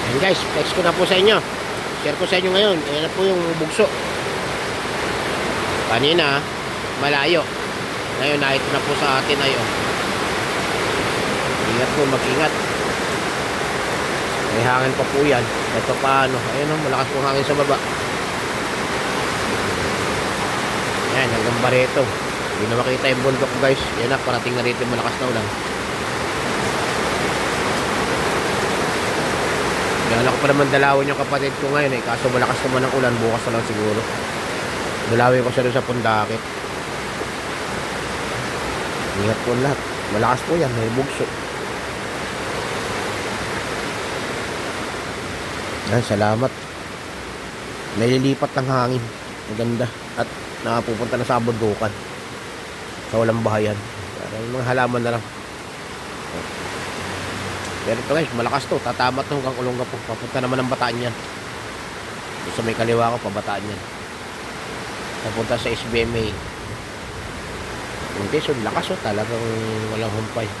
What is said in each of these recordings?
Ayan guys, flex ko na po sa inyo. Share ko sa inyo ngayon. Ayan na po yung bugso. Kanina, malayo. Ngayon, ito na po sa atin ay ingat po, mag-ingat. May hangin pa po yan. Ito paano. Ayan o, malakas po hangin sa baba. Ayan, hanggang Barreto. Hindi na makita yung bundok guys. Yan na, parating na rito yung malakas na ulan. Gala ko pa naman dalawin yung kapatid ko ngayon kaso malakas naman ang ulan, bukas na lang siguro. Dalawin ko siya doon sa Pundakit. Ingat po lahat. Malakas po yan, may bugso. Yan, salamat. Nililipat ng hangin. Maganda. At nakapupunta na sa bundukan. Sa walang bahayan. Yung mga halaman na lang. Pero ito guys, malakas to. Tatamat to hanggang Olonga po. Papunta naman ng Bataan yan. Sa may kaliwa ko, pabataan yan. Papunta sa SBMA. Hindi, so lakas oh. Talagang walang humpay.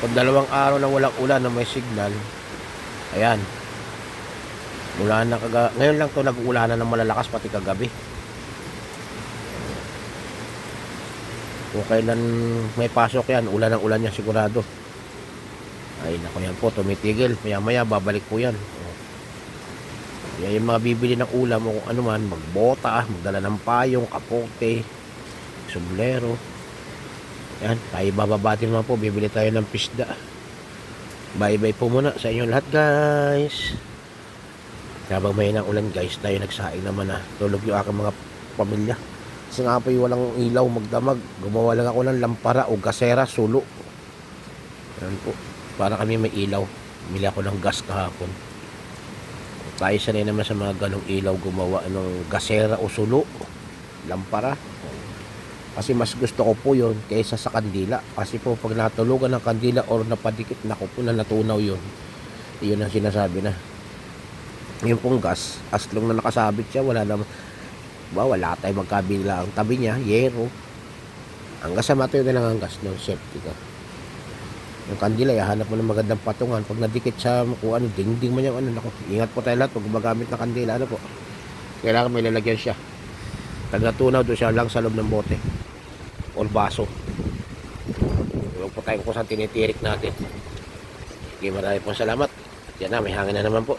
Kung 2 araw na walang ulan na may signal, ayan. Ulan na ngayon lang to nag-uulanan ng malalakas pati kagabi. Kung kailan may pasok yan, ulan ang ulan niya sigurado. Ay nako, yan po, tumitigil. Maya maya babalik po yan. Kaya yung mga bibili ng ulam o kung ano man, magbota, magdala ng payong, kapote, sombrero. Yan, tayo bababatin naman po, bibili tayo ng pisda. Bye bye po muna sa inyo lahat guys. Habang may ng ulan guys, tayo nagsaing naman na. Tulog yung aking mga pamilya. Kasi nga po yung walang ilaw magdamag. Gumawa lang ako ng lampara o gasera, sulo. Yan po, para kami may ilaw. Bili ako ng gas kahapon. Tayo sanay naman sa mga ganong ilaw gumawa ng gasera o sulo, lampara. Kasi mas gusto ko po yun kaysa sa kandila. Kasi po pag natulugan ng kandila or napadikit, naku po na natunaw yun. Yun ang sinasabi na. Yung pong gas, as long na nakasabit siya, wala naman. Wala tayo magkabila. Ang tabi niya, yero. Hanggang sa matayo na lang ang gas ng safety ka. Yung kandila, hanap mo ng magandang patungan. Pag nadikit sa kung ano, dingding man yung ano. Naku, ingat po tayo lahat pag gumagamit ng kandila. Ano po? Kailangan may lalagyan siya. Pag natunaw, doon siya lang sa loob ng bote o baso. Huwag po tayo kung saan tinitirik natin. Okay, marami pong salamat. Yan na, may hangin na naman po.